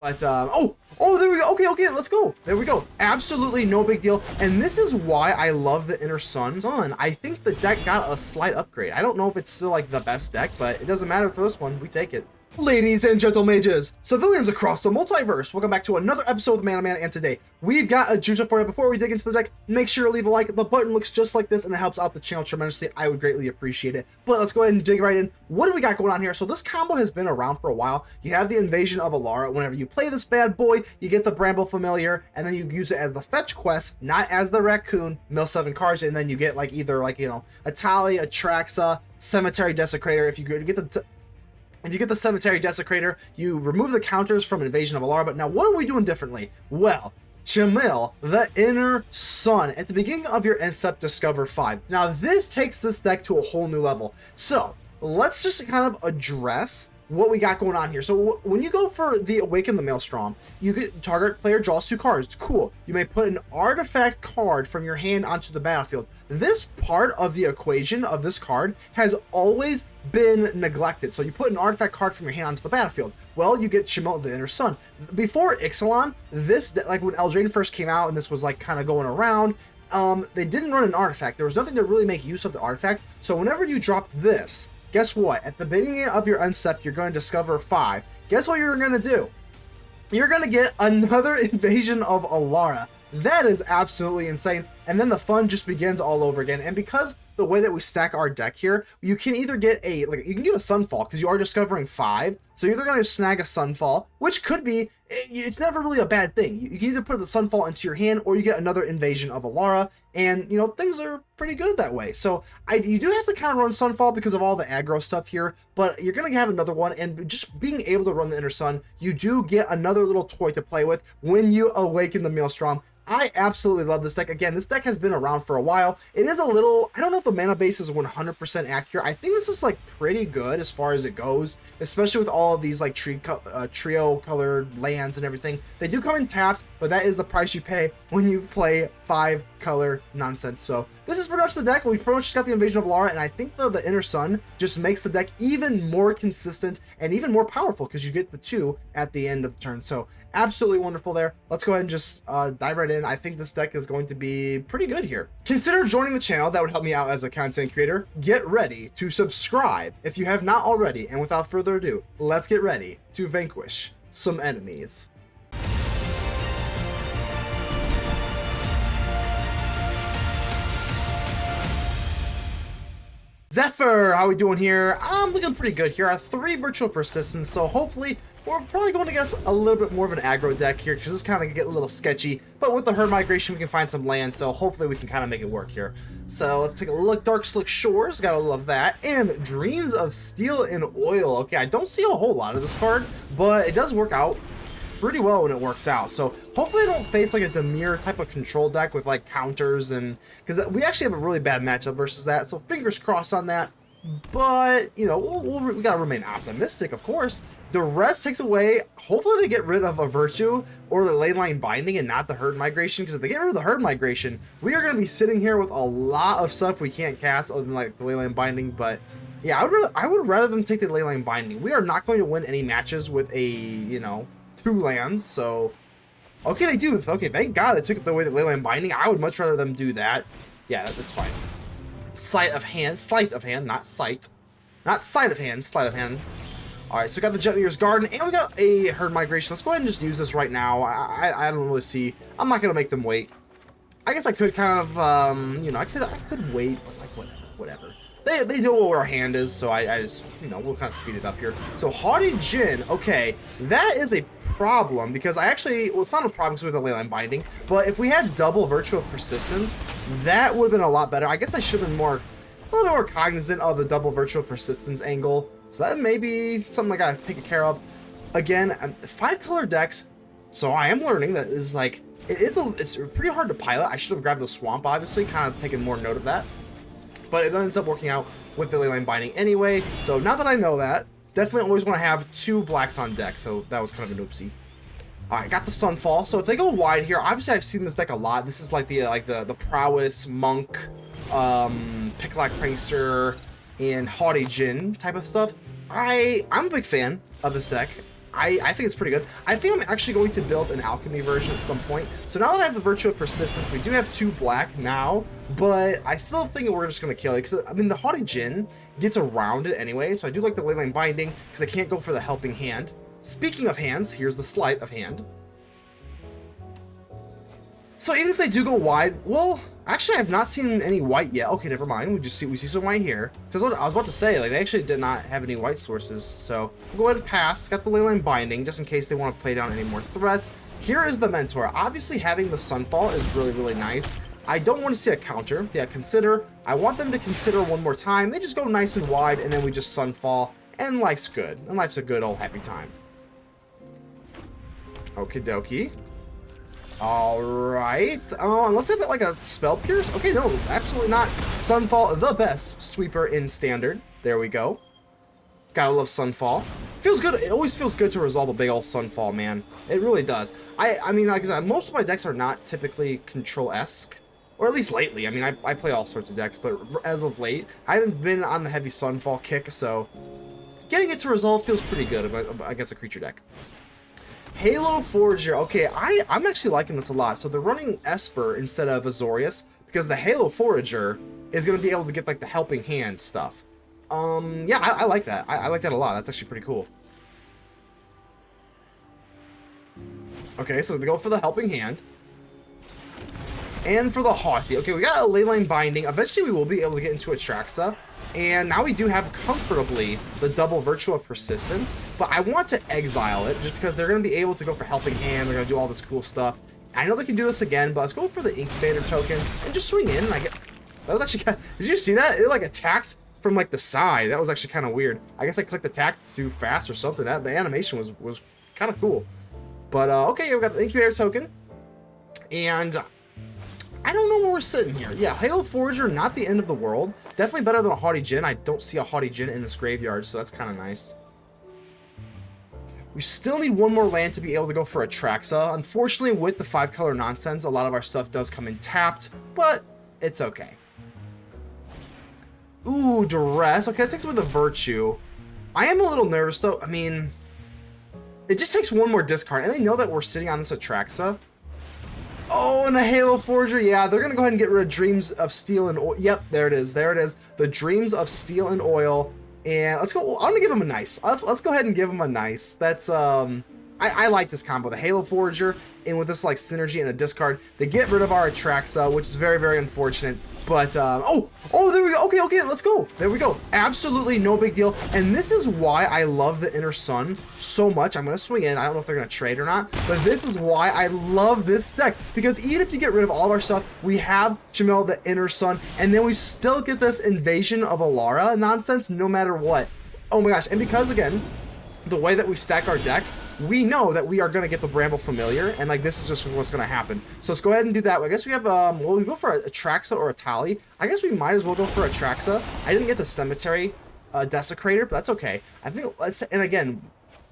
But, there we go. Okay, let's go. There we go. Absolutely no big deal. And this is why I love the Inner Sun. I think the deck got a slight upgrade. I don't know if it's still like the best deck, but it doesn't matter for this one. We take it. Ladies and gentle mages, civilians across the multiverse, welcome back to another episode of Man, and today we've got a juicer for you. Before we dig into the deck, make sure to leave a like. The button looks just like this and it helps out the channel tremendously. I would greatly appreciate it. But let's go ahead and dig right in. What do we got going on here? So this combo has been around for a while. You have the Invasion of Alara. Whenever you play this bad boy, you get the Bramble Familiar, and then you use it as the fetch quest, not as the Raccoon, mill 7 cards, and then you get like either like, you know, Etali, Atraxa, Cemetery Desecrator. If you get the Cemetery Desecrator, you remove the counters from Invasion of Alara. But now, what are we doing differently? Well, Chimil, the Inner Sun. At the beginning of your Incept, discover 5. Now, this takes this deck to a whole new level. So, let's just kind of address what we got going on here. So when you go for the Awaken the Maelstrom, you get target player draws 2 cards. Cool. You may put an artifact card from your hand onto the battlefield. This part of the equation of this card has always been neglected. So you put an artifact card from your hand onto the battlefield. Well, you get Chimil, the Inner Sun. Before Ixalan, this, like when Eldraine first came out and this was like kind of going around, they didn't run an artifact. There was nothing to really make use of the artifact. So whenever you drop this, guess what? At the beginning of your Uncept, you're going to discover 5. Guess what you're going to do? You're going to get another Invasion of Alara. That is absolutely insane. And then the fun just begins all over again. And because the way that we stack our deck here, you can either get you can get a Sunfall because you are discovering 5. So you're either going to snag a Sunfall, which could be, it's never really a bad thing. You can either put the Sunfall into your hand or you get another Invasion of Alara. And, you know, things are pretty good that way. So you do have to kind of run Sunfall because of all the aggro stuff here, but you're going to have another one. And just being able to run the Inner Sun, you do get another little toy to play with when you Awaken the Maelstrom. I absolutely love this deck. Again, this deck has been around for a while. It is a little, I don't know if the mana base is 100% accurate. I think this is like pretty good as far as it goes, especially with all of these like trio colored lands and everything. They do come in tapped, but that is the price you pay when you play 5 color nonsense. So this is pretty much the deck. We pretty much just got the Invasion of Alara, and I think the Inner Sun just makes the deck even more consistent and even more powerful because you get the 2 at the end of the turn. So absolutely wonderful there. Let's go ahead and just dive right in. I think this deck is going to be pretty good here. Consider joining the channel. That would help me out as a content creator. Get ready to subscribe if you have not already. And without further ado, let's get ready to vanquish some enemies. Zephyr, how we doing here? I'm looking pretty good here. 3 Virtual Persistence, so hopefully we're probably going against a little bit more of an aggro deck here because this kind of get a little sketchy. But with the Herd Migration, we can find some land, so hopefully we can kind of make it work here. So let's take a look. Dark Slick Shores, gotta love that. And Dreams of Steel and Oil. Okay, I don't see a whole lot of this card, but it does work out pretty well when it works out. So hopefully I don't face like a Demir type of control deck with like counters, and because we actually have a really bad matchup versus that. So fingers crossed on that. But you know, we gotta remain optimistic, of course. The rest takes away. Hopefully they get rid of a Virtue or the Leyline Binding and not the Herd Migration, because if they get rid of the Herd Migration, we are going to be sitting here with a lot of stuff we can't cast other than like the Leyline Binding. But yeah, I would rather them take the Leyline Binding. We are not going to win any matches with a, you know, 2 lands. So okay, they do. Okay, thank God they took it away the Leyline Binding. I would much rather them do that. Yeah, that's fine. Sleight of hand, not sight. Not sleight of hand, sleight of hand. Alright, so we got the Jetmir's Garden, and we got a Herd Migration. Let's go ahead and just use this right now. I don't really see. I'm not going to make them wait. I guess I could kind of, you know, I could wait, but like, whatever. They know what our hand is, so I just, you know, we'll kind of speed it up here. So Haughty Djinn, okay, that is a problem, because I actually, well, it's not a problem because we have the Leyline Binding, but if we had double Virtual Persistence, that would have been a lot better. I guess I should have been a little bit more cognizant of the double Virtual Persistence angle. So that may be something I gotta take care of. Again, 5 color decks, so I am learning that is like, it's pretty hard to pilot. I should have grabbed the Swamp, obviously, kind of taking more note of that. But it ends up working out with the Leyline Binding anyway. So now that I know that, definitely always want to have 2 blacks on deck. So that was kind of an oopsie. Alright, got the Sunfall. So if they go wide here, obviously I've seen this deck a lot. This is like the Prowess, Monk, Picklock Prankster, and Haughty Djinn type of stuff. I'm a big fan of this deck. I think it's pretty good. I think I'm actually going to build an alchemy version at some point. So now that I have the Virtue of Persistence, we do have 2 black now, but I still think we're just going to kill it. Because, I mean, the Haughty Djinn gets around it anyway, so I do like the Leyline Binding because I can't go for the Helping Hand. Speaking of hands, here's the Sleight of Hand. So even if they do go wide, well, actually I've not seen any white yet. Okay, never mind. We see some white here. So I was about to say, like, they actually did not have any white sources. So we'll go ahead and pass. Got the Leyline Binding just in case they want to play down any more threats. Here is the Mentor. Obviously having the Sunfall is really, really nice. I don't want to see a counter. Yeah, consider. I want them to consider one more time. They just go nice and wide, and then we just Sunfall, and life's good. And life's a good old happy time. Okie dokie. Alright, unless they have like a Spell Pierce? Okay, no, absolutely not. Sunfall, the best sweeper in Standard. There we go. Gotta love Sunfall. Feels good, it always feels good to resolve a big old Sunfall, man. It really does. I mean, like I said, most of my decks are not typically Control-esque. Or at least lately. I mean, I play all sorts of decks, but as of late, I haven't been on the heavy Sunfall kick, so getting it to resolve feels pretty good against a creature deck. Halo Forager. Okay, I'm actually liking this a lot. So they're running Esper instead of Azorius because the Halo Forager is going to be able to get like the Helping Hand stuff. Yeah, I like that. I like that a lot. That's actually pretty cool. Okay, so they go for the Helping Hand. And for the Haughty. Okay, we got a Leyline Binding. Eventually we will be able to get into Atraxa. And now we do have comfortably the double Virtue of Persistence, but I want to exile it just because they're going to be able to go for Helping Hand. They're going to do all this cool stuff. I know they can do this again, but let's go for the Incubator token and just swing in. That was actually kind of, did you see that? It like attacked from like the side. That was actually kind of weird. I guess I clicked attack too fast or something. That the animation was kind of cool. But okay, we got the Incubator token, and I don't know where we're sitting here. Yeah, Halo Forager, not the end of the world. Definitely better than a Haughty Djinn. I don't see a Haughty Djinn in this graveyard, so that's kind of nice. We still need one more land to be able to go for Atraxa. Unfortunately, with the 5-color nonsense, a lot of our stuff does come in tapped, but it's okay. Ooh, Duress. Okay, that takes away the Virtue. I am a little nervous, though. I mean, it just takes one more discard, and they know that we're sitting on this Atraxa. Oh, and a Halo Forager. Yeah, they're going to go ahead and get rid of Dreams of Steel and Oil. Yep, there it is. There it is. The Dreams of Steel and Oil. And let's go. I'm going to give them a nice. Let's go ahead and give them a nice. That's, I like this combo. The Halo Forager, and with this, like, synergy and a discard, they get rid of our Atraxa, which is very, very unfortunate. But, oh, there we go. Okay, let's go. There we go. Absolutely no big deal. And this is why I love the Inner Sun so much. I'm going to swing in. I don't know if they're going to trade or not, but this is why I love this deck. Because even if you get rid of all of our stuff, we have Chimil, the Inner Sun, and then we still get this Invasion of Alara nonsense no matter what. Oh my gosh. And because, again, the way that we stack our deck, we know that we are going to get the Bramble Familiar, and like this is just what's going to happen. So let's go ahead and do that. I guess we have, well, we go for a Atraxa or a Etali. I guess we might as well go for a Atraxa. I didn't get the Cemetery Desecrator, but that's okay. I think, and again,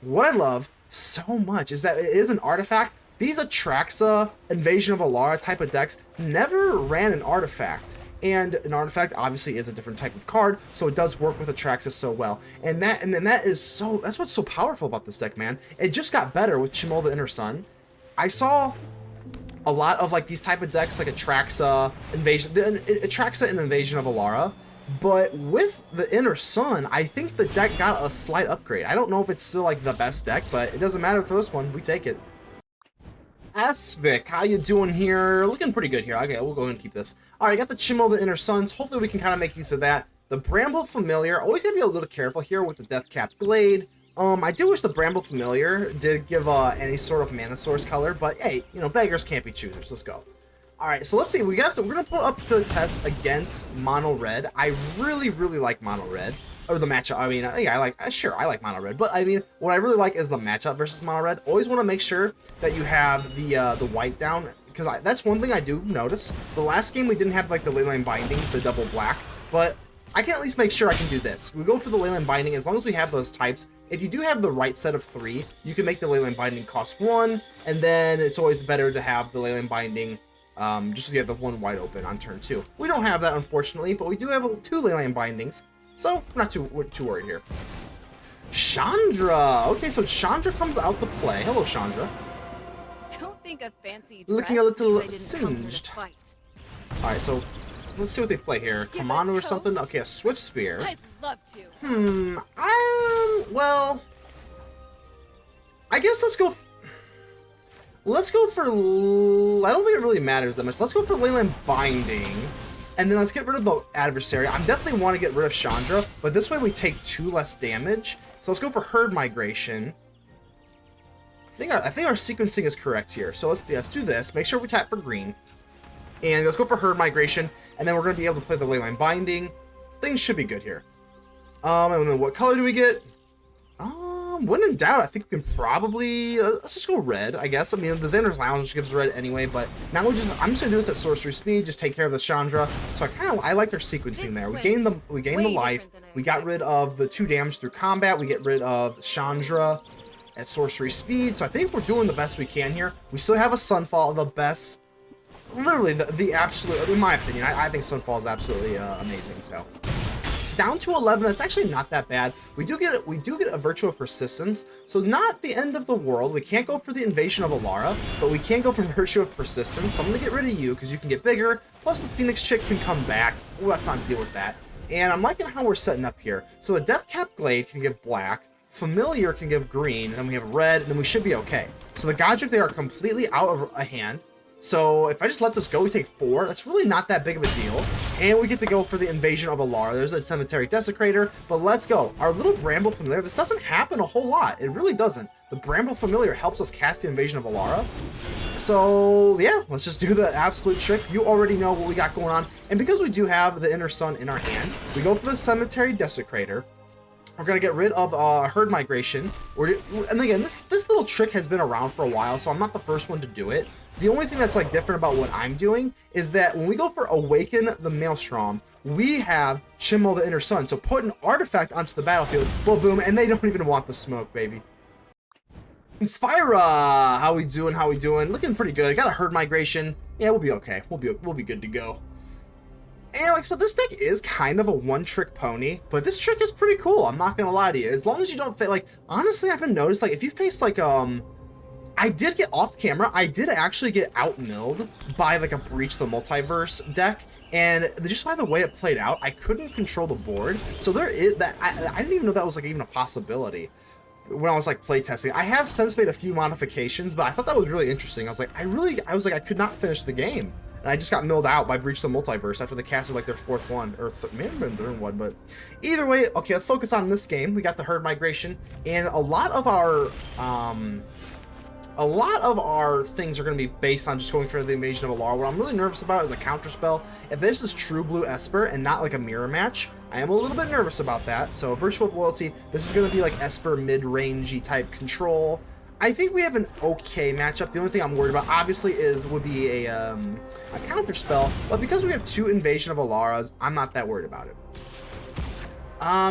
what I love so much is that it is an artifact. These Atraxa, Invasion of Alara type of decks never ran an artifact. And an artifact obviously is a different type of card, so it does work with Atraxa so well. And that is so, that's what's so powerful about this deck, man. It just got better with Chimil, the Inner Sun. I saw a lot of like these type of decks like Atraxa, Atraxa and Invasion of Alara. But with the Inner Sun, I think the deck got a slight upgrade. I don't know if it's still like the best deck, but it doesn't matter for this one. We take it. Aspik, how you doing here? Looking pretty good here. Okay, we'll go ahead and keep this. All right, got the Chimil, the Inner Suns. Hopefully we can kind of make use of that. The Bramble Familiar. Always gotta be a little careful here with the Deathcap Glade. I do wish the Bramble Familiar did give any sort of mana source color, but hey, you know, beggars can't be choosers. Let's go. All right, so let's see. We're gonna put up the test against Mono Red. I really like Mono Red. Or the matchup. I mean, yeah, I like Mono Red, but I mean, what I really like is the matchup versus Mono Red. Always want to make sure that you have the white down, because that's one thing I do notice. The last game we didn't have like the Leyline Binding, the double black, but I can at least make sure I can do this. We go for the Leyline Binding as long as we have those types. If you do have the right set of 3, you can make the Leyline Binding cost 1, and then it's always better to have the Leyline Binding just so you have the 1 wide open on turn 2. We don't have that, unfortunately, but we do have 2 Leyline Bindings. So, I'm not too worried here. Chandra. Okay, so Chandra comes out to play. Hello, Chandra. Don't think a fancy Looking a little singed. Alright, so let's see what they play here. Commando or something? Okay, a Swift Spear. I'd love to. Well, I guess let's go for, I don't think it really matters that much. Let's go for Leyline Binding, and then let's get rid of the adversary. I definitely want to get rid of Chandra, but this way we take 2 less damage. So let's go for Herd Migration. I think our sequencing is correct here. So let's do this. Make sure we tap for green. And let's go for Herd Migration, and then we're going to be able to play the Leyline Binding. Things should be good here. And then what color do we get? When in doubt, I think we can probably, let's just go red, I guess. I mean, the Xander's Lounge gives red anyway, but now I'm just going to do this at sorcery speed, just take care of the Chandra. So I like our sequencing there. We gained the life, we got rid of the 2 damage through combat, we get rid of Chandra at sorcery speed, so I think we're doing the best we can here. We still have a Sunfall, the best, literally the absolute, in my opinion, I think Sunfall is absolutely amazing, so. Down to 11, that's actually not that bad. We do get a Virtue of Persistence, so not the end of the world. We can't go for the Invasion of Alara, but we can go for Virtue of Persistence. So I'm gonna get rid of you because you can get bigger. Plus the Phoenix chick can come back. Well, let's not deal with that. And I'm liking how we're setting up here. So the Deathcap Glade can give black, Familiar can give green, and then we have red, and then we should be okay. So the Godric, they are completely out of a hand. So if I just let this go, we take 4. That's really not that big of a deal. And we get to go for the Invasion of Alara. There's a Cemetery Desecrator, but let's go. Our little Bramble Familiar, this doesn't happen a whole lot. It really doesn't. The Bramble Familiar helps us cast the Invasion of Alara. So yeah, let's just do the absolute trick. You already know what we got going on. And because we do have the Inner Sun in our hand, we go for the Cemetery Desecrator. We're going to get rid of Herd Migration. And again, this little trick has been around for a while, so I'm not the first one to do it. The only thing that's like different about what I'm doing is that when we go for Awaken the Maelstrom, we have Chimil the Inner Sun. So put an artifact onto the battlefield, well, boom, and they don't even want the smoke, baby. And Spara, how we doing? Looking pretty good. Got a Herd Migration. Yeah, we'll be okay. We'll be good to go. And like so, this deck is kind of a one-trick pony, but this trick is pretty cool. I'm not gonna lie to you. As long as you don't face, like, honestly, I've been noticed, like, if you face like I did get off camera. I did actually get out-milled by like a Breach the Multiverse deck, and just by the way it played out, I couldn't control the board. So there is that. I didn't even know that was like even a possibility when I was like playtesting. I have since made a few modifications, but I thought that was really interesting. I was like, I could not finish the game, and I just got milled out by Breach the Multiverse after they casted like their 4th one, or maybe their 3rd one. But either way, okay, let's focus on this game. We got the Herd Migration, and a lot of our things are going to be based on just going for the Invasion of Alara. What I'm really nervous about is a counterspell. If this is true blue Esper and not like a mirror match, I am a little bit nervous about that. So Virtue of Loyalty, this is going to be like Esper mid-rangey type control. I think we have an okay matchup. The only thing I'm worried about, obviously, would be a counterspell. But because we have 2 Invasion of Alaras, I'm not that worried about it.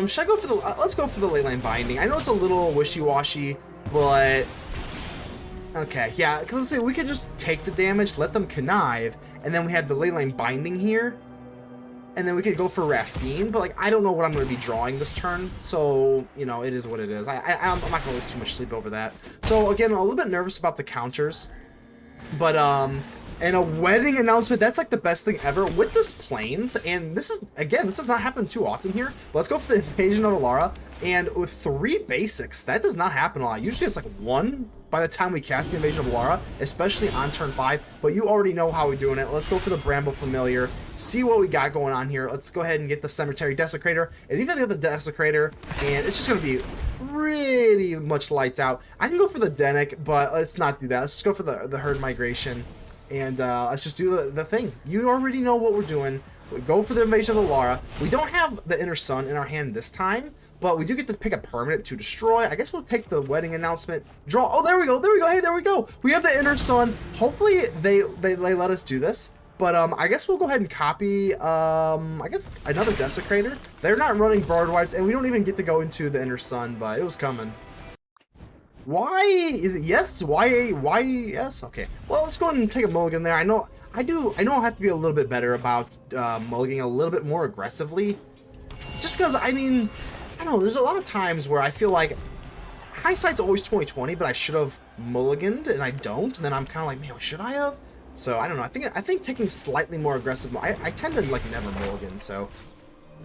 Should I go for the... let's go for the Leyline Binding. I know it's a little wishy-washy, but... Okay, yeah, because let's say we could just take the damage, let them connive, and then we have the Leyline Binding here, and then we could go for Raffine, but like I don't know what I'm going to be drawing this turn, so you know it is what it is. I'm not going to lose too much sleep over that. So again, I'm a little bit nervous about the counters, but and a wedding announcement, that's like the best thing ever with this Plains, and this does not happen too often here. But let's go for the Invasion of Alara, and with 3 basics, that does not happen a lot. Usually it's like 1 by the time we cast the Invasion of Alara, especially on turn 5, but you already know how we're doing it. Let's go for the Bramble Familiar, see what we got going on here. Let's go ahead and get the Cemetery Desecrator, and even the Desecrator, and it's just going to be pretty much lights out. I can go for the Denic, but let's not do that. Let's just go for the Herd Migration, and let's just do the thing. You already know what we're doing. We go for the Invasion of Alara. We don't have the Inner Sun in our hand this time, but we do get to pick a permanent to destroy. I guess we'll take the wedding announcement. Draw. Oh, there we go. Hey, there we go. We have the Inner Sun. Hopefully they let us do this. But I guess we'll go ahead and copy, I guess, another Desecrator. They're not running Broadwives, and we don't even get to go into the Inner Sun, but it was coming. Why is it yes? Why yes? Okay. Well, let's go ahead and take a mulligan there. I know I'll have to be a little bit better about mulliganing a little bit more aggressively. Just because, I mean, I don't know, there's a lot of times where I feel like hindsight's always 20/20, but I should have mulliganed, and I don't, and then I'm kind of like, man, should I have? So, I don't know, I think taking slightly more aggressive, I tend to, like, never mulligan, so.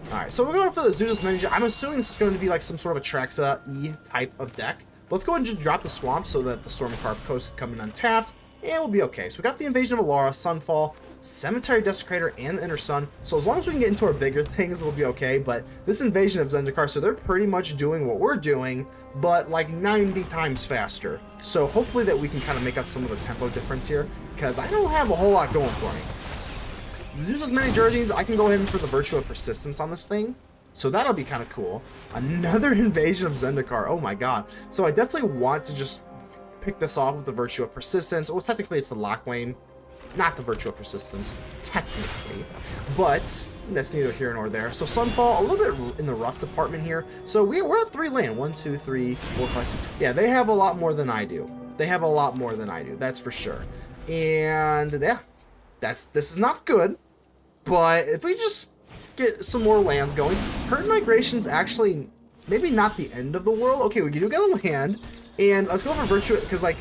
Alright, so we're going for the Zootus Ninja. I'm assuming this is going to be, like, some sort of Atraxa-y type of deck. Let's go ahead and just drop the Swamp so that the Stormcarved Coast can come in untapped, and we'll be okay. So we got the Invasion of Alara, Sunfall, Cemetery Desecrator, and the Inner Sun. So as long as we can get into our bigger things, we'll be okay. But this Invasion of Zendikar, so they're pretty much doing what we're doing, but like 90 times faster. So hopefully that we can kind of make up some of the tempo difference here, because I don't have a whole lot going for me. Use as many jerseys, I can go ahead and for the Virtue of Persistence on this thing. So that'll be kind of cool. Another Invasion of Zendikar, oh my god. So I definitely want to just pick this off with the Virtue of Persistence. Well, technically it's the Lockwayne, not the Virtue of Persistence, technically. But that's neither here nor there. So Sunfall, a little bit in the rough department here. So we're at 3 land. 1, 2, 3, 4, 5, 6. Yeah, they have a lot more than I do. They have a lot more than I do, that's for sure. And yeah, this is not good. But if we just get some more lands going, Herd Migration's actually maybe not the end of the world. Okay, we do get a land, and let's go for Virtue, because like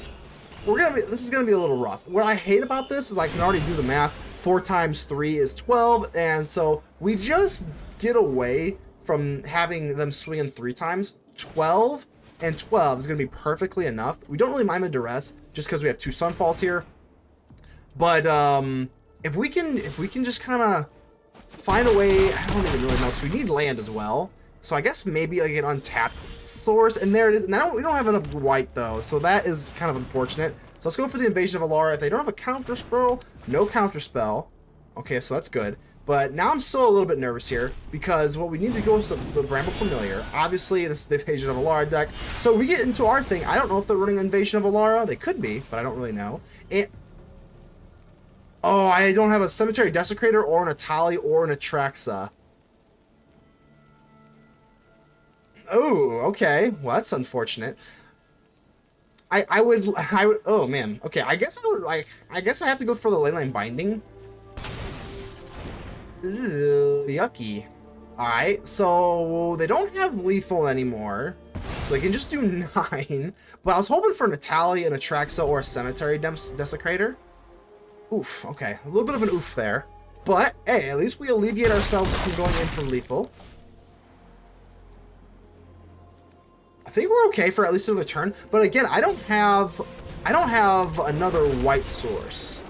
this is gonna be a little rough. What I hate about this is I can already do the math. 4 times 3 is 12, and so we just get away from having them swinging 3 times. 12 and 12 is gonna be perfectly enough. We don't really mind the duress just because we have 2 Sunfalls here, but if we can just kind of find a way, I don't even really know, because we need land as well. So I guess maybe like an untapped source, and there it is. And we don't have enough white though, so that is kind of unfortunate. So let's go for the Invasion of Alara. If they don't have a counter spell, no counter spell. Okay, so that's good. But now I'm still a little bit nervous here, because what we need to go is the Bramble Familiar. Obviously, this is the Invasion of Alara deck. So we get into our thing. I don't know if they're running Invasion of Alara. They could be, but I don't really know. Oh, I don't have a Cemetery Desecrator or an Etali or an Atraxa. Oh, okay. Well, that's unfortunate. I would, oh man. Okay, I guess I guess I have to go for the Leyline Binding. Ew, yucky. Alright, so they don't have lethal anymore, so they can just do 9. But I was hoping for an Etali, an Atraxa, or a Cemetery Desecrator. Oof, okay. A little bit of an oof there. But, hey, at least we alleviate ourselves from going in for lethal. I think we're okay for at least another turn. But again, I don't have another white source.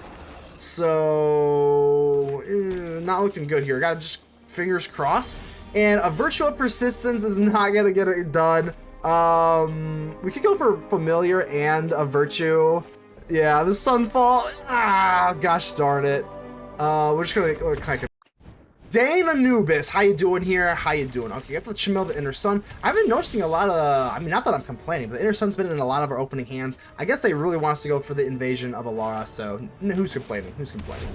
So, not looking good here. Gotta just fingers crossed. And a Virtue of Persistence is not gonna get it done. We could go for Familiar and a Virtue. Yeah, the Sunfall. Ah, gosh darn it. We're just gonna kind of. Dane Anubis, how you doing here? How you doing? Okay, got the Chimil, the Inner Sun. I've been noticing a lot of, I mean, not that I'm complaining, but the Inner Sun's been in a lot of our opening hands. I guess they really want us to go for the Invasion of Alara, so who's complaining? Who's complaining?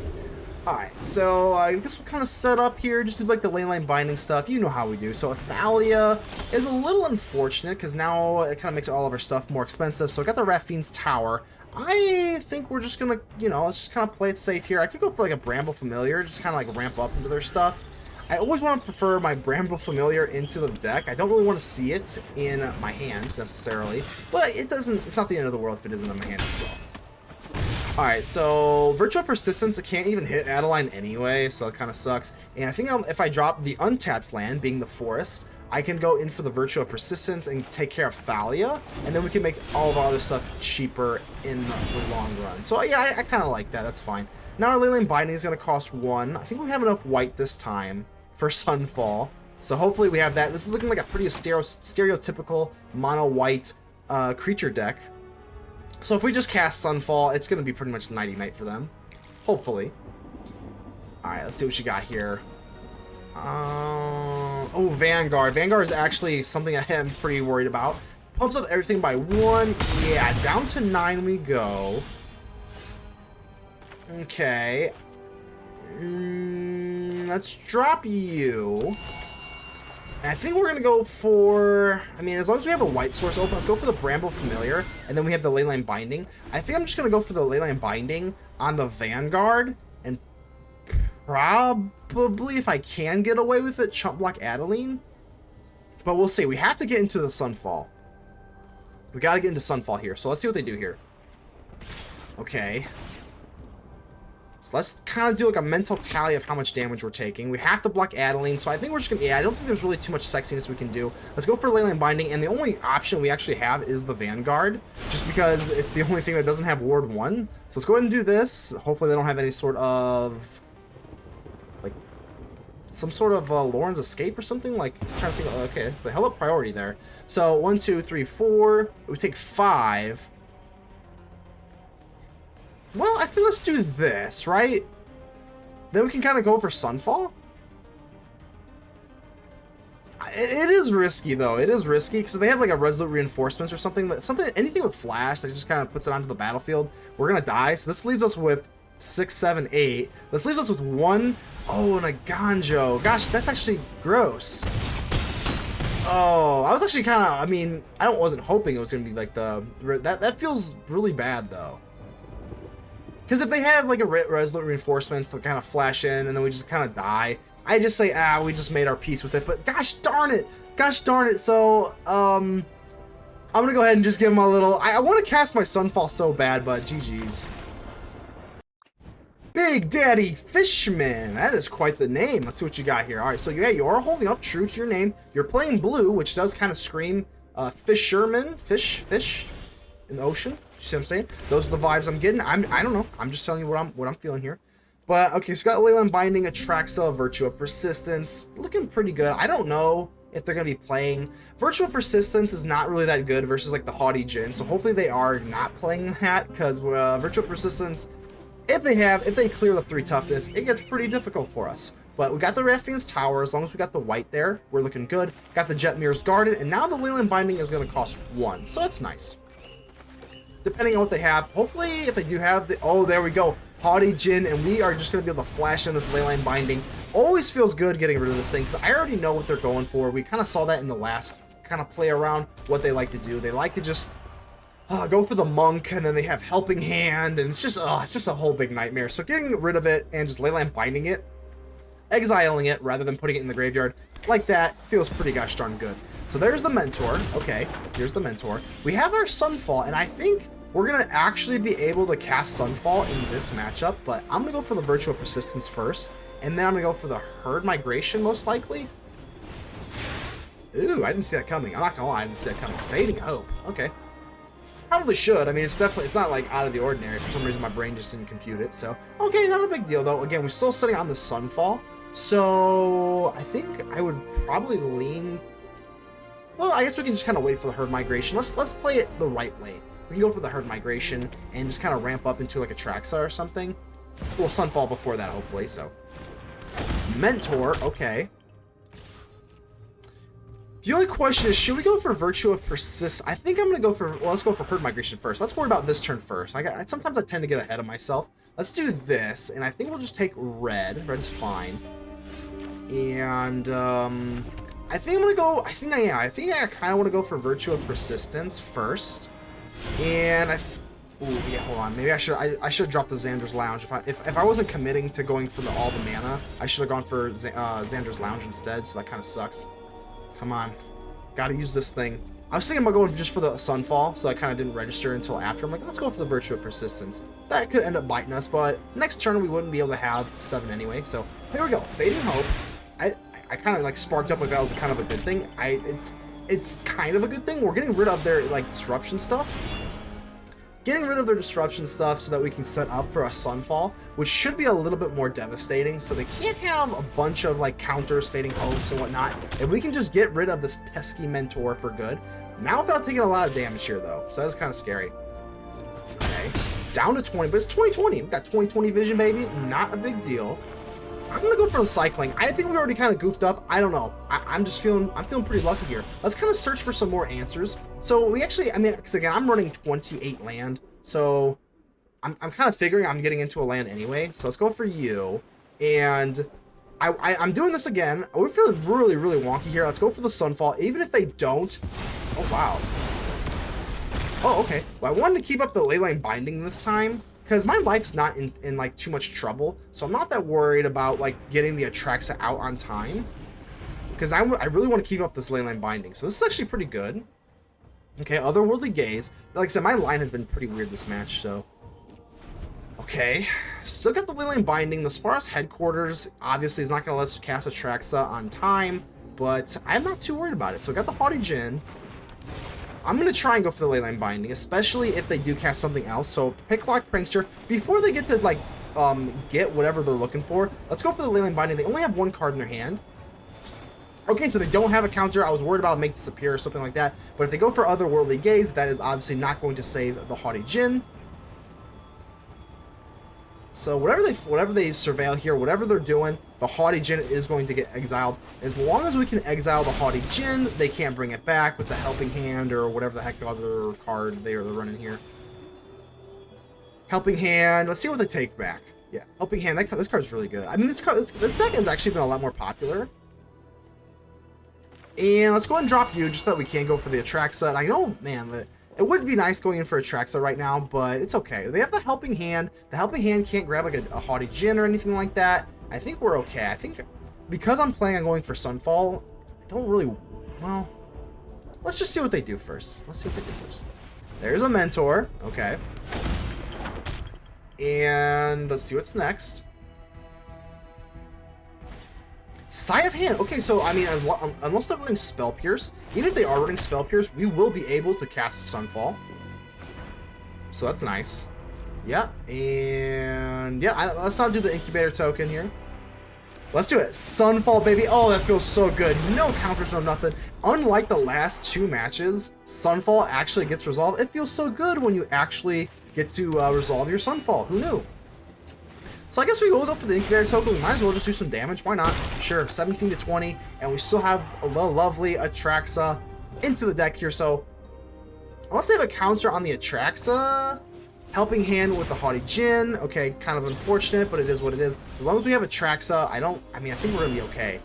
Alright, so I guess we'll kind of set up here, just do like the Leyline Binding stuff. You know how we do. So Ethalia is a little unfortunate, because now it kind of makes all of our stuff more expensive. So I got the Raffine's Tower. I think we're just gonna, let's just kind of play it safe here. I could go for like a Bramble Familiar, just kind of like ramp up into their stuff. I always want to prefer my Bramble Familiar into the deck. I don't really want to see it in my hand necessarily, but it's not the end of the world if it isn't in my hand as well. Alright, so Virtual Persistence, it can't even hit Adeline anyway, so that kind of sucks. And I think if I drop the untapped land, being the Forest, I can go in for the Virtue of Persistence and take care of Thalia, and then we can make all of our other stuff cheaper in the long run. So yeah, I kind of like that. That's fine. Now our Leyline Binding is going to cost 1. I think we have enough white this time for Sunfall. So hopefully we have that. This is looking like a pretty stereotypical mono-white creature deck. So if we just cast Sunfall, it's going to be pretty much nighty-night for them. Hopefully. Alright, let's see what you got here. Oh, Vanguard. Vanguard is actually something I am pretty worried about. Pumps up everything by 1. Yeah, down to 9 we go. Okay. Let's drop you. And I think we're going to go for, I mean, as long as we have a white source open, let's go for the Bramble Familiar, and then we have the Leyline Binding. I think I'm just going to go for the Leyline Binding on the Vanguard, and probably, if I can get away with it, chump block Adeline. But we'll see. We have to get into the Sunfall. We got to get into Sunfall here. So let's see what they do here. Okay. So let's kind of do like a mental tally of how much damage we're taking. We have to block Adeline, so I think we're just going to... Yeah, I don't think there's really too much sexiness we can do. Let's go for Leyline Binding, and the only option we actually have is the Vanguard, just because it's the only thing that doesn't have Ward 1. So let's go ahead and do this. Hopefully they don't have any sort of... like, some sort of Lauren's Escape or something. Like, I'm trying to think... Okay, they held up priority there. So 1, 2, 3, 4. We take 5. Well, I think let's do this, right? Then we can kind of go for Sunfall. It is risky, though. It is risky, because they have, like, a Resolute Reinforcements or something. Anything with Flash that just kind of puts it onto the battlefield. We're going to die. So this leaves us with 6, 7, 8. This leaves us with 1. Oh, and a Ganjo. Gosh, that's actually gross. Oh, I was actually kind of... I mean, I wasn't hoping it was going to be, like, the... That feels really bad, though. Because if they have like a Resolute Reinforcements that kind of flash in and then we just kind of die, I just say, we just made our peace with it. But gosh darn it. Gosh darn it. So, I'm going to go ahead and just give him a little... I want to cast my Sunfall so bad, but GG's. Big Daddy Fishman. That is quite the name. Let's see what you got here. All right, so yeah, you are holding up true to your name. You're playing blue, which does kind of scream fisherman, fish in the ocean. You see what I'm saying? Those are the vibes I'm getting. I don't know. I'm just telling you what I'm feeling here. But okay, so we got Leyline Binding, Atraxa, Virtue of Persistence, looking pretty good. I don't know if they're gonna be playing Virtue of Persistence is not really that good versus like the Haughty Djinn. So hopefully they are not playing that, because Virtue of Persistence, if they clear the 3 toughness, it gets pretty difficult for us. But we got the Raffine's Tower. As long as we got the white there, we're looking good. Got the Jetmir's Guarded, and now the Leyline Binding is gonna cost 1, so it's nice. Depending on what they have. Hopefully, if they do have the... Oh, there we go. Haughty Djinn, and we are just going to be able to flash in this Leyline Binding. Always feels good getting rid of this thing, because I already know what they're going for. We kind of saw that in the last kind of play around, what they like to do. They like to just go for the Monk, and then they have Helping Hand, and it's just a whole big nightmare. So getting rid of it and just Leyline Binding it, exiling it, rather than putting it in the graveyard, like that, feels pretty gosh darn good. So there's the Mentor. Okay, here's the Mentor. We have our Sunfall, and I think we're going to actually be able to cast Sunfall in this matchup, but I'm going to go for the Virtue of Persistence first, and then I'm going to go for the Herd Migration, most likely. Ooh, I didn't see that coming. I'm not going to lie, I didn't see that coming. Fading Hope. Okay. Probably should. I mean, it's not like out of the ordinary. For some reason, my brain just didn't compute it, so. Okay, not a big deal, though. Again, we're still sitting on the Sunfall, so I think I would probably lean... Well, I guess we can just kind of wait for the Herd Migration. Let's play it the right way. We can go for the Herd Migration and just kind of ramp up into like a Atraxa or something. Well, Sunfall before that, hopefully, so. Mentor, okay. The only question is, should we go for Virtue of Persist? I think I'm going to go for... Well, let's go for Herd Migration first. Let's worry about this turn first. Sometimes I tend to get ahead of myself. Let's do this, and I think we'll just take red. Red's fine. And, I think I'm gonna go. I think I kind of want to go for Virtue of Persistence first, and ooh, yeah, hold on. Maybe I should have dropped the Xander's Lounge. If I wasn't committing to going for all the mana, I should have gone for Xander's Lounge instead. So that kind of sucks. Come on, gotta use this thing. I was thinking about going just for the Sunfall, so I kind of didn't register until after. I'm like, let's go for the Virtue of Persistence. That could end up biting us, but next turn we wouldn't be able to have 7 anyway. So here we go. Fading Hope. I kind of like sparked up like that was kind of a good thing. It's kind of a good thing. We're getting rid of their like disruption stuff. Getting rid of their disruption stuff so that we can set up for a Sunfall, which should be a little bit more devastating. So they can't have a bunch of like counters, Fading Hopes and whatnot. If we can just get rid of this pesky Mentor for good. Now without taking a lot of damage here though. So that's kind of scary. Okay. Down to 20, but it's 2020. We've got 2020 vision, baby. Not a big deal. I'm gonna go for the cycling. I think we already kind of goofed up. I don't know. I'm feeling pretty lucky here. Let's kind of search for some more answers. So we actually, I mean, because again, I'm running 28 land, so I'm kind of figuring I'm getting into a land anyway. So let's go for you, and I'm doing this again. We're feeling really, really wonky here. Let's go for the Sunfall, even if they don't. Oh wow. Oh okay. Well, I wanted to keep up the Leyline Binding this time, because my life's not in like too much trouble, so I'm not that worried about like getting the Atraxa out on time. because I really want to keep up this Leyline Binding. So this is actually pretty good. Okay, Otherworldly Gaze. Like I said, my line has been pretty weird this match, so... Okay, still got the Leyline Binding. The Spara's headquarters obviously is not going to let us cast Atraxa on time, but I'm not too worried about it. So I got the Haughty Djinn. I'm going to try and go for the Leyline Binding, especially if they do cast something else. So Picklock Prankster, before they get to like get whatever they're looking for, let's go for the Leyline Binding. They only have one card in their hand. Okay, so they don't have a counter. I was worried about make disappear or something like that. But if they go for Otherworldly Gaze, that is obviously not going to save the Haughty Djinn. So whatever they surveil here, whatever they're doing, the Haughty Djinn is going to get exiled. As long as we can exile the Haughty Djinn, they can't bring it back with the Helping Hand or whatever the heck other card they're running here. Helping Hand. Let's see what they take back. Yeah, Helping Hand. This card's really good. I mean, this deck has actually been a lot more popular. And let's go ahead and drop you just so that we can go for the Atraxa. And I know, man, it would be nice going in for Atraxa right now, but it's okay. They have the Helping Hand. The Helping Hand can't grab like a Haughty Djinn or anything like that. I think we're okay. I think because I'm planning on going for Sunfall, I don't really... Well, let's just see what they do first. Let's see what they do first. There's a Mentor. Okay. And let's see what's next. Sleight of Hand. Okay, so I mean, unless they're running Spell Pierce, even if they are running Spell Pierce, we will be able to cast Sunfall. So that's nice. Yeah, and yeah, let's not do the Incubator token here. Let's do it. Sunfall, baby. Oh, that feels so good. No counters, no nothing. Unlike the last two matches, Sunfall actually gets resolved. It feels so good when you actually get to resolve your Sunfall. Who knew? So I guess we will go for the Incubator token. We might as well just do some damage. Why not? Sure, 17 to 20. And we still have a lovely Atraxa into the deck here. So unless they have a counter on the Atraxa, Helping Hand with the Haughty Djinn. Okay, kind of unfortunate, but it is what it is. As long as we have Atraxa, I think we're going to be okay.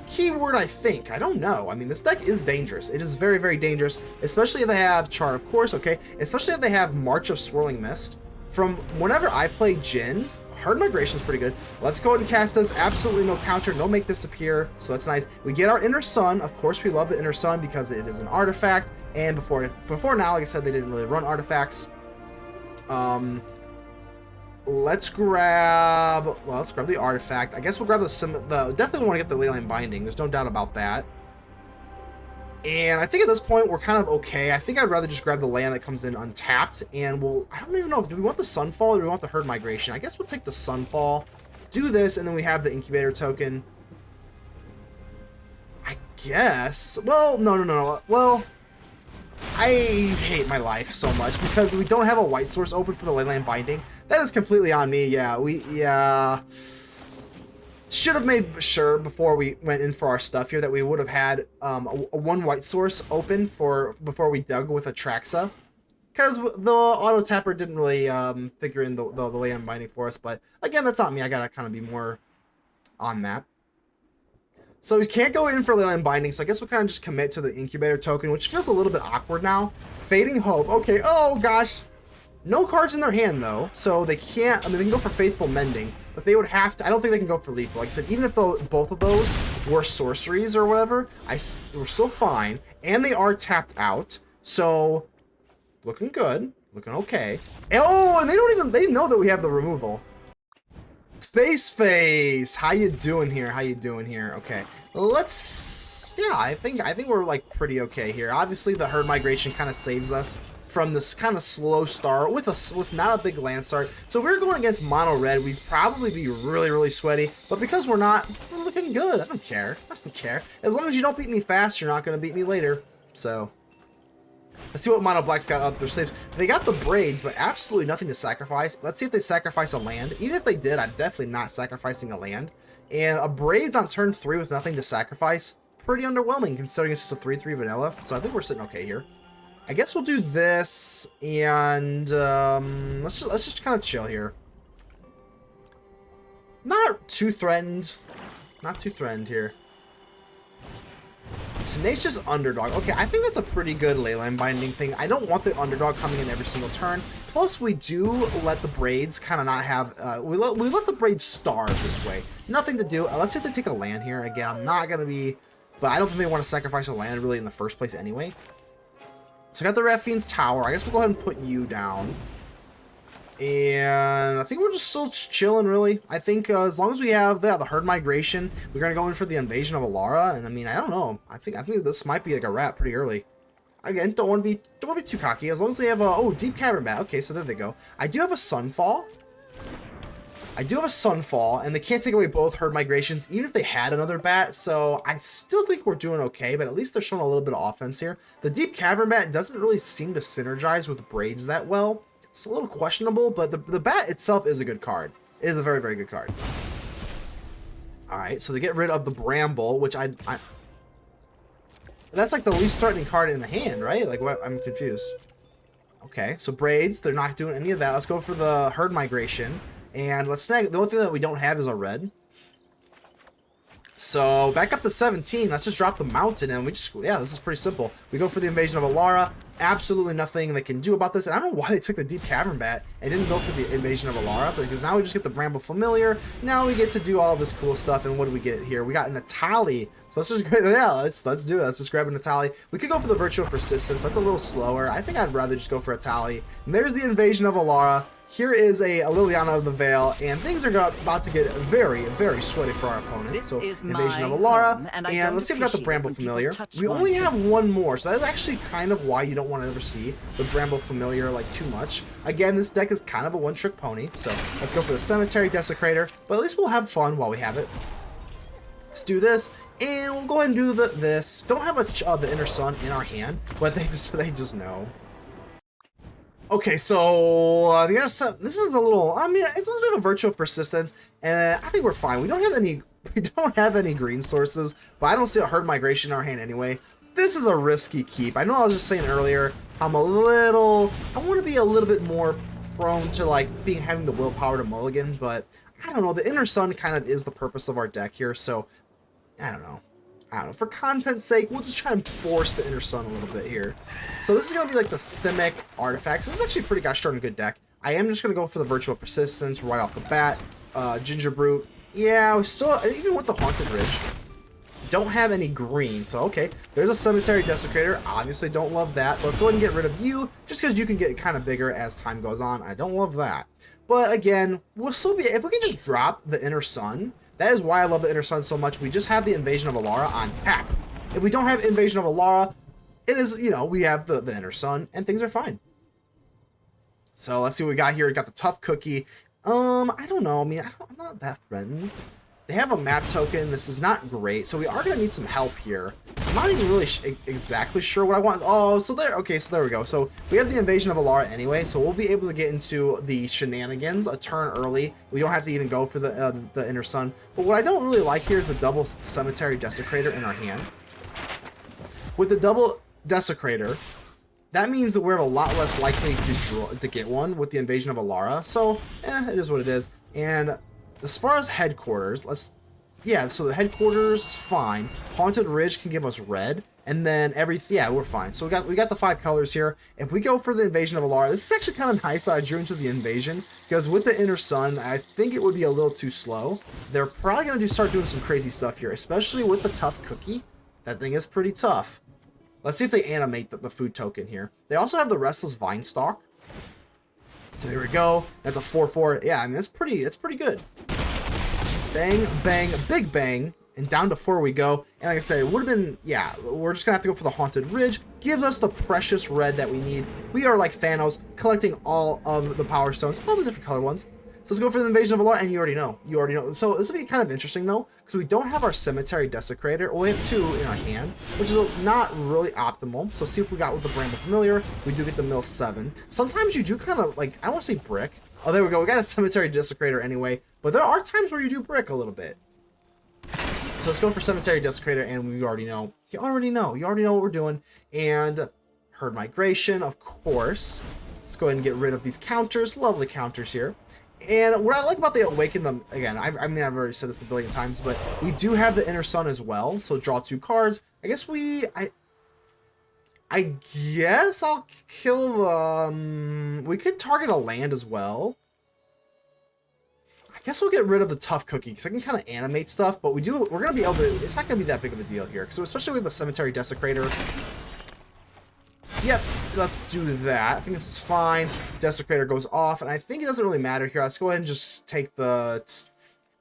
Keyword, I think. I don't know. I mean, this deck is dangerous. It is very, very dangerous. Especially if they have Chart, of course, okay? Especially if they have March of Swirling Mist. From whenever I play Djinn, Hard Migration is pretty good. Let's go ahead and cast this. Absolutely no counter, no make disappear, so that's nice. We get our Inner Sun. Of course, we love the Inner Sun because it is an artifact. And before now, like I said, they didn't really run artifacts. Let's grab the artifact. I guess we'll grab definitely want to get the Leyline Binding. There's no doubt about that. And I think at this point, we're kind of okay. I think I'd rather just grab the land that comes in untapped. And I don't even know, do we want the Sunfall or do we want the Herd Migration? I guess we'll take the Sunfall, do this, and then we have the Incubator token. I guess. Well, no. Well, I hate my life so much because we don't have a white source open for the Leyline Binding. That is completely on me. Yeah, should have made sure before we went in for our stuff here that we would have had a one white source open before we dug with Atraxa, because the auto tapper didn't really figure in the Leyline Binding for us. But again, that's on me. I gotta kind of be more on that. So we can't go in for Leyline Binding, so I guess we'll kind of just commit to the Incubator token, which feels a little bit awkward now. Fading Hope. Okay. Oh gosh. No cards in their hand, though, so they can't... I mean, they can go for Faithful Mending, but they would have to... I don't think they can go for Lethal. Like I said, even if both of those were sorceries or whatever, we're still fine, and they are tapped out, so... Looking good. Looking okay. Oh, and they know that we have the removal. Space Face! How you doing here? Okay. Let's... Yeah, I think we're, like, pretty okay here. Obviously, the Herd Migration kind of saves us from this kind of slow start with not a big land start. So if we were going against mono red, we'd probably be really, really sweaty. But because we're not, we're looking good. I don't care. As long as you don't beat me fast, you're not going to beat me later. So let's see what mono black's got up their sleeves. They got the braids, but absolutely nothing to sacrifice. Let's see if they sacrifice a land. Even if they did, I'm definitely not sacrificing a land. And a braids on turn 3 with nothing to sacrifice, pretty underwhelming considering it's just a 3/3 vanilla. So I think we're sitting okay here. I guess we'll do this, and let's just kind of chill here. Not too threatened here. Tenacious Underdog. Okay, I think that's a pretty good Leyline Binding thing. I don't want the Underdog coming in every single turn. Plus, we do let the Braids kind of not have... we let the Braids starve this way. Nothing to do. Let's see if they take a land here. Again, I'm not going to be... But I don't think they want to sacrifice a land really in the first place anyway. So I got the Raffine's Tower. I guess we'll go ahead and put you down. And I think we're just still chilling, really. I think as long as we have the Herd Migration, we're going to go in for the Invasion of Alara. And I mean, I don't know. I think this might be like a wrap pretty early. Again, don't want to be too cocky. As long as they have a... Oh, Deep Cavern Bat. Okay, so there they go. I do have a Sunfall. And they can't take away both Herd Migrations, even if they had another bat, so I still think we're doing okay, but at least they're showing a little bit of offense here. The Deep Cavern Bat doesn't really seem to synergize with Braids that well. It's a little questionable, but the bat itself is a good card. It is a very, very good card. Alright, so they get rid of the Bramble, which that's like the least threatening card in the hand, right? Like, what? I'm confused. Okay, so Braids, they're not doing any of that. Let's go for the Herd Migration. And let's snag... The only thing that we don't have is a red. So, back up to 17. Let's just drop the mountain and we just... Yeah, this is pretty simple. We go for the Invasion of Alara. Absolutely nothing they can do about this. And I don't know why they took the Deep Cavern Bat and didn't go for the Invasion of Alara. Because now we just get the Bramble Familiar. Now we get to do all this cool stuff. And what do we get here? We got an Etali. So let's just... Yeah, let's do it. Let's just grab an Etali. We could go for the Virtual Persistence. That's a little slower. I think I'd rather just go for Etali. And there's the Invasion of Alara. Here is a Liliana of the Veil, and things are about to get very, very sweaty for our opponent. This so, is Invasion of Alara, and let's see if we got the Bramble Familiar. We only have one more, so that's actually kind of why you don't want to ever see the Bramble Familiar, like, too much. Again, this deck is kind of a one-trick pony, so let's go for the Cemetery Desecrator, but at least we'll have fun while we have it. Let's do this, and we'll go ahead and do this. Don't have the Inner Sun in our hand, but they just know. Okay, so this is a little. I mean, as long as we have a Virtual Persistence, I think we're fine. We don't have any green sources, but I don't see a Herd Migration in our hand anyway. This is a risky keep. I know I was just saying earlier, I want to be a little bit more prone to like having the willpower to mulligan, but I don't know. The Inner Sun kind of is the purpose of our deck here, so I don't know. For content's sake, we'll just try and force the Inner Sun a little bit here. So this is going to be like the Simic Artifacts. This is actually a pretty gosh darn good deck. I am just going to go for the Virtual Persistence right off the bat. Ginger Brute. Yeah, we still, even with the Haunted Ridge, don't have any green. So, okay, there's a Cemetery Desecrator. Obviously don't love that. But let's go ahead and get rid of you, just because you can get kind of bigger as time goes on. I don't love that. But again, we'll still be, if we can just drop the Inner Sun, that is why I love the Inner Sun so much. We just have the Invasion of Alara on tap. If we don't have Invasion of Alara, it is, you know, we have the Inner Sun, and things are fine. So let's see what we got here. We got the Tough Cookie. I don't know. I mean, I'm not that threatened. They have a map token. This is not great. So we are going to need some help here. I'm not even really exactly sure what I want. Oh, so there. Okay, so there we go. So we have the Invasion of Alara anyway. So we'll be able to get into the shenanigans a turn early. We don't have to even go for the Inner Sun. But what I don't really like here is the double Cemetery Desecrator in our hand. With the double Desecrator, that means that we're a lot less likely to get one with the Invasion of Alara. So, it is what it is. And the Spara's headquarters, so the headquarters is fine. Haunted Ridge can give us red, and then we're fine. So we got the 5 colors here. If we go for the Invasion of Alara, this is actually kind of nice that I drew into the Invasion, because with the Inner Sun, I think it would be a little too slow. They're probably going to start doing some crazy stuff here, especially with the Tough Cookie. That thing is pretty tough. Let's see if they animate the food token here. They also have the Restless Vine Stalk. So here we go. That's a 4/4. Yeah, I mean, it's pretty good. Bang, bang, big bang. And down to 4 we go. And like I said, it would have been, yeah, we're just going to have to go for the Haunted Ridge. Gives us the precious red that we need. We are like Thanos, collecting all of the Power Stones, all the different color ones. So let's go for the Invasion of Alara, and you already know. So this will be kind of interesting, though, because we don't have our Cemetery Desecrator. Well, we have 2 in our hand, which is not really optimal. So see if we got with the Bramble Familiar. We do get the Mill 7. Sometimes you do kind of, like, I don't want to say brick. Oh, there we go. We got a Cemetery Desecrator anyway. But there are times where you do brick a little bit. So let's go for Cemetery Desecrator, and we already know. You already know what we're doing. And Herd Migration, of course. Let's go ahead and get rid of these counters. Lovely counters here. And what I like about the Awaken them, again, I mean, I've already said this a billion times, but we do have the Inner Sun as well. So draw 2 cards. I guess I guess I'll kill, we could target a land as well. I guess we'll get rid of the tough cookie because I can kind of animate stuff, but we're going to be able to, it's not going to be that big of a deal here. So especially with the Cemetery Desecrator. Yep, let's do that. I think this is fine. Desecrator goes off, and I think it doesn't really matter here. Let's go ahead and just take the,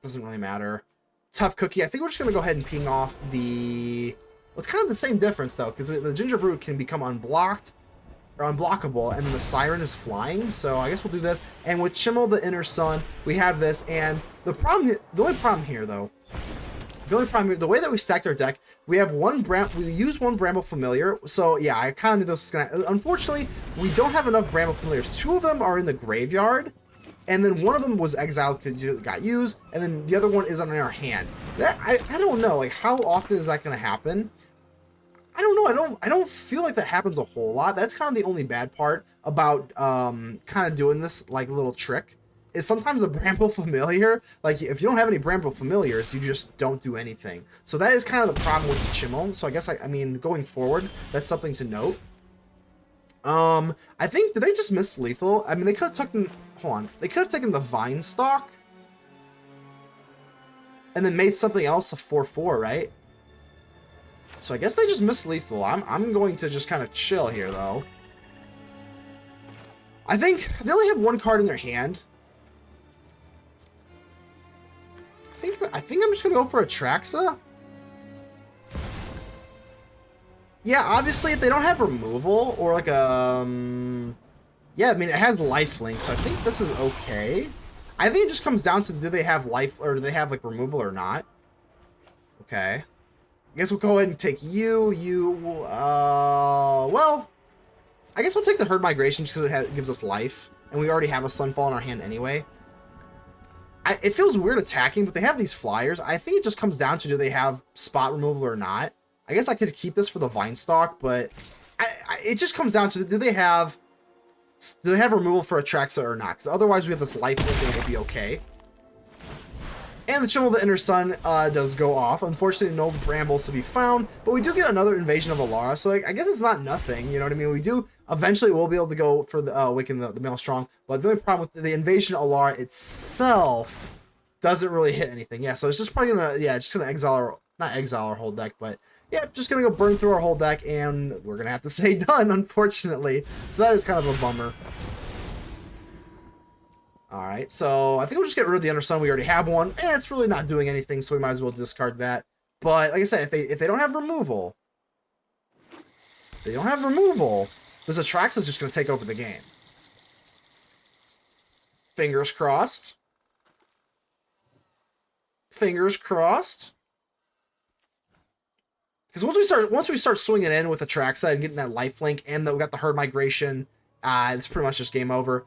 doesn't really matter. Tough cookie. I think we're just going to go ahead and ping off the, well, it's kind of the same difference though, because the Ginger Brute can become unblocked, or unblockable, and then the Siren is flying, so I guess we'll do this. And with Chimil, the Inner Sun, we have this, and the only problem here, though, the way that we stacked our deck, we have we use one Bramble Familiar, so yeah, I kind of knew this was gonna, unfortunately, we don't have enough Bramble Familiars. 2 of them are in the graveyard, and then one of them was exiled because it got used, and then the other one is on our hand. That, I don't know, like, how often is that gonna happen? I don't know. I don't feel like that happens a whole lot. That's kind of the only bad part about kind of doing this like little trick. Is sometimes a Bramble Familiar, like if you don't have any Bramble Familiars, you just don't do anything. So that is kind of the problem with the Chimil. So I guess I mean going forward, that's something to note. I think, did they just miss lethal? I mean, they could have taken, hold on, they could have taken the Vine Stalk and then made something else a 4/4, right? So I guess they just missed lethal. I'm going to just kind of chill here, though. I think they only have 1 card in their hand. I think I'm just gonna go for Atraxa. Yeah, obviously if they don't have removal or like yeah, I mean it has lifelink, so I think this is okay. I think it just comes down to do they have life or do they have like removal or not. Okay. I guess we'll go ahead and take you. Well, I guess we'll take the Herd Migration just because it gives us life. And we already have a Sunfall in our hand anyway. It feels weird attacking, but they have these flyers. I think it just comes down to do they have spot removal or not. I guess I could keep this for the Vine Stalk, but it just comes down to do they have removal for Atraxa or not? Because otherwise we have this life and it will be okay. And the Chimil, the Inner Sun, does go off. Unfortunately, no Brambles to be found, but we do get another Invasion of Alara, so like, I guess it's not nothing, you know what I mean? We do, eventually we'll be able to go for the Awaken the Maelstrom, but the only problem with the Invasion of Alara itself doesn't really hit anything. Yeah, so it's just probably gonna, yeah, just gonna not exile our whole deck, but yeah, just gonna go burn through our whole deck, and we're gonna have to say done, unfortunately. So that is kind of a bummer. Alright, so I think we'll just get rid of the Inner Sun. We already have one, and it's really not doing anything, so we might as well discard that. But like I said, if they don't have removal, this Atraxa is just going to take over the game. Fingers crossed. Fingers crossed. Because once we start swinging in with Atraxa and getting that lifelink, and we got the Herd Migration, it's pretty much just game over.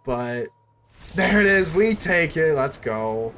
But there it is. We take it. Let's go.